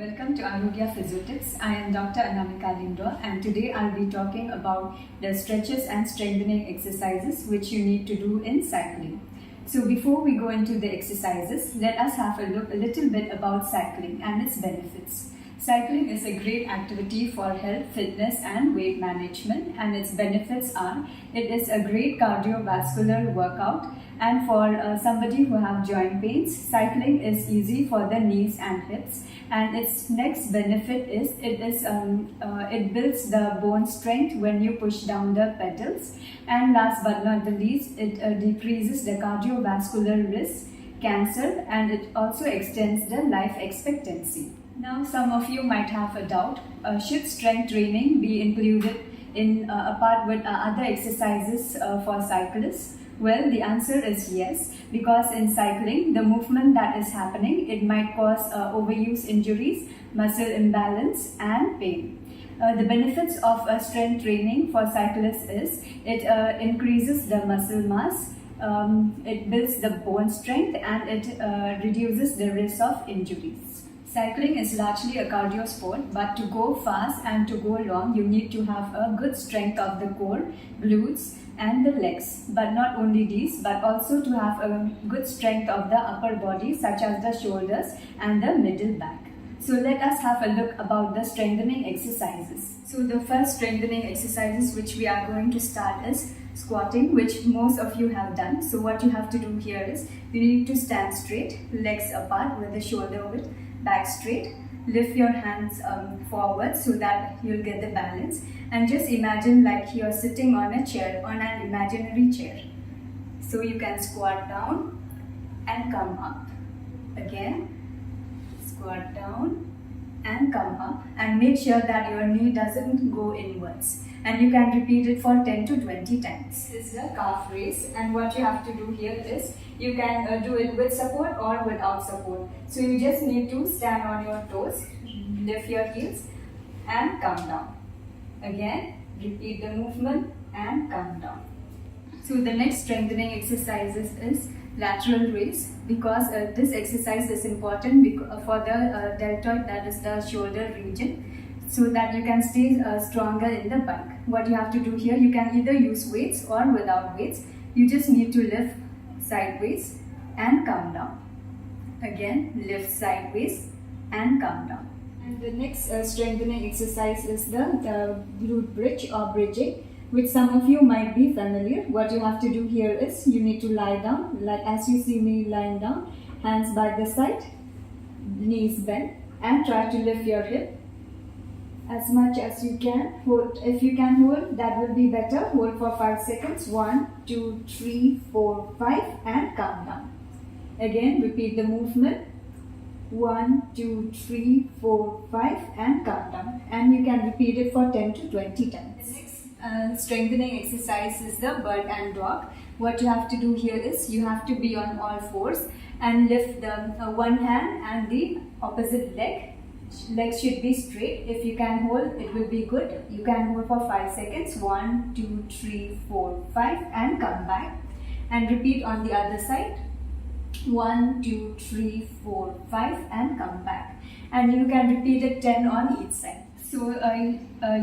Welcome to Arogya Physiotips. I am Dr. Anamika Lindor and today I'll be talking about the stretches and strengthening exercises which you need to do in cycling. So before we go into the exercises, let us have a look a little bit about cycling and its benefits. Cycling is a great activity for health, fitness and weight management, and its benefits are it is a great cardiovascular workout, and for somebody who have joint pains, cycling is easy for the knees and hips. And its next benefit is it builds the bone strength when you push down the pedals, and last but not the least, it decreases the cardiovascular risk, cancer, and it also extends the life expectancy. Now, some of you might have a doubt, should strength training be included in apart with other exercises for cyclists? Well, the answer is yes, because in cycling, the movement that is happening, it might cause overuse injuries, muscle imbalance and pain. The benefits of strength training for cyclists is it increases the muscle mass, it builds the bone strength, and it reduces the risk of injuries. Cycling is largely a cardio sport, but to go fast and to go long, you need to have a good strength of the core, glutes and the legs. But not only these, but also to have a good strength of the upper body, such as the shoulders and the middle back. So let us have a look about the strengthening exercises. So the first strengthening exercises which we are going to start is squatting, which most of you have done. So what you have to do here is you need to stand straight, legs apart with the shoulder width, back straight, lift your hands forward so that you'll get the balance, and just imagine like you're sitting on a chair, on an imaginary chair. So you can squat down and come up. Again, squat down and come up, and make sure that your knee doesn't go inwards, and you can repeat it for 10 to 20 times. This is the calf raise, and what you have to do here is you can do it with support or without support. So you just need to stand on your toes, lift your heels and come down. Again, repeat the movement and come down. So the next strengthening exercises is lateral raise, because this exercise is important for the deltoid, that is the shoulder region, so that you can stay stronger in the bike. What you have to do here, you can either use weights or without weights. You just need to lift sideways and come down. Again, lift sideways and come down. And the next strengthening exercise is the glute bridge or bridging, which some of you might be familiar. What you have to do here is you need to lie down, like as you see me lying down, hands by the side, knees bent, and try to lift your hip as much as you can. Hold. If you can hold, that will be better. Hold for 5 seconds. 1, 2, 3, 4, 5, and come down. Again, repeat the movement. 1, 2, 3, 4, 5, and come down. And you can repeat it for 10 to 20 times. The next strengthening exercise is the bird and dog. What you have to do here is you have to be on all fours and lift the one hand and the opposite leg. Legs should be straight. If you can hold, it will be good. You can hold for 5 seconds. 1, 2, 3, 4, 5, and come back. And repeat on the other side. 1, 2, 3, 4, 5, and come back. And you can repeat it 10 on each side. So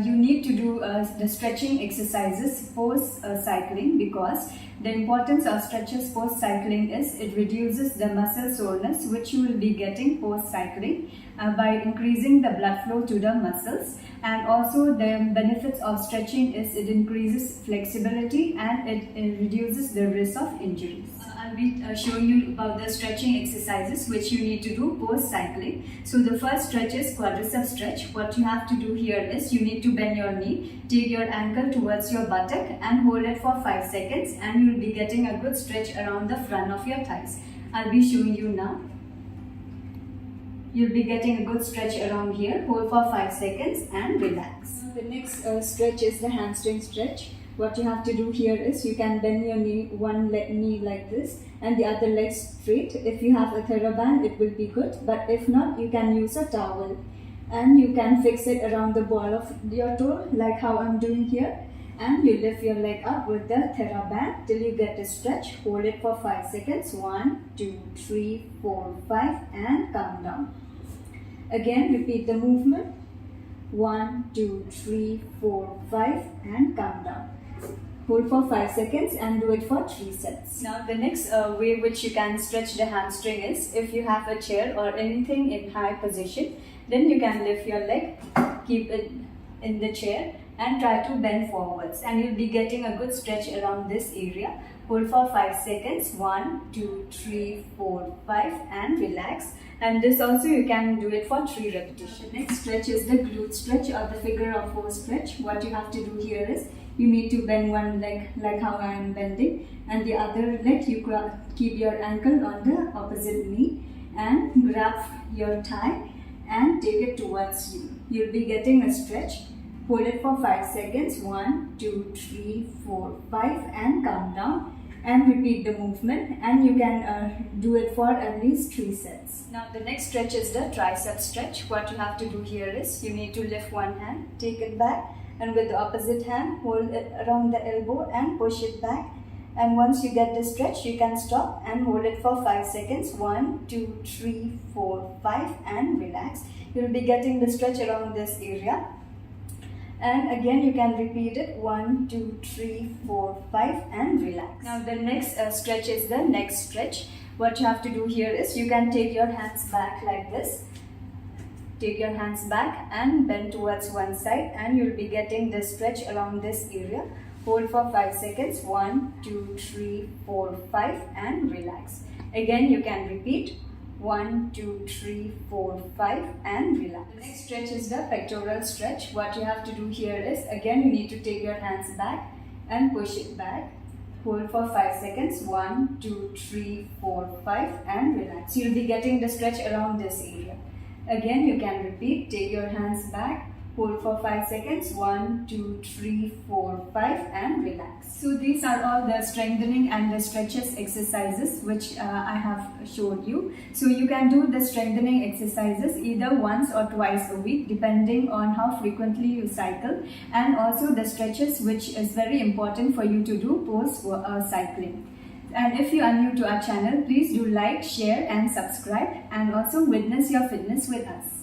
you need to do the stretching exercises post cycling, because the importance of stretches post cycling is it reduces the muscle soreness which you will be getting post cycling by increasing the blood flow to the muscles. And also the benefits of stretching is it increases flexibility and it reduces the risk of injuries. I'll be showing you about the stretching exercises which you need to do post cycling. So the first stretch is quadriceps stretch. What you have to do here is you need to bend your knee, take your ankle towards your buttock and hold it for 5 seconds, and you'll be getting a good stretch around the front of your thighs. I'll be showing you now. You'll be getting a good stretch around here. Hold for 5 seconds and relax. The next stretch is the hamstring stretch. What you have to do here is you can bend your knee, one knee like this and the other leg straight. If you have a TheraBand, it will be good, but if not, you can use a towel. And you can fix it around the ball of your toe, like how I'm doing here. And you lift your leg up with the TheraBand till you get a stretch. Hold it for 5 seconds. 1, 2, 3, 4, 5, and come down. Again, repeat the movement. 1, 2, 3, 4, 5 and calm down. Hold for 5 seconds and do it for 3 sets. Now the next way which you can stretch the hamstring is, if you have a chair or anything in high position, then you can lift your leg, keep it in the chair and try to bend forwards, and you'll be getting a good stretch around this area. Hold for 5 seconds. 1, 2, 3, 4, 5 and relax. And this also you can do it for 3 repetitions. Next stretch is the glute stretch or the figure of 4 stretch. What you have to do here is, you need to bend one leg like how I am bending, and the other leg you keep your ankle on the opposite knee and grab your thigh and take it towards you. You'll be getting a stretch. Hold it for 5 seconds. 1, 2, 3, 4, 5 and calm down. And repeat the movement, and you can do it for at least 3 sets. Now the next stretch is the tricep stretch. What you have to do here is, you need to lift one hand, take it back, and with the opposite hand hold it around the elbow and push it back. And once you get the stretch, you can stop and hold it for 5 seconds. 1, 2, 3, 4, 5 and relax. You'll be getting the stretch around this area. And again you can repeat it. 1, 2, 3, 4, 5 and relax. Now the next stretch is the neck stretch. What you have to do here is, you can take your hands back like this. Take your hands back and bend towards one side, and you'll be getting the stretch around this area. Hold for 5 seconds. 1, 2, 3, 4, 5 and relax. Again you can repeat. 1, 2, 3, 4, 5 and relax. The next stretch is the pectoral stretch. What you have to do here is, again you need to take your hands back and push it back. Hold for 5 seconds. 1, 2, 3, 4, 5 and relax. You'll be getting the stretch around this area. Again you can repeat. Take your hands back. Hold for 5 seconds. 1, 2, 3, 4, 5 and relax. So these are all the strengthening and the stretches exercises which I have showed you. So you can do the strengthening exercises either once or twice a week, depending on how frequently you cycle, and also the stretches, which is very important for you to do post cycling. And if you are new to our channel, please do like, share and subscribe, and also witness your fitness with us.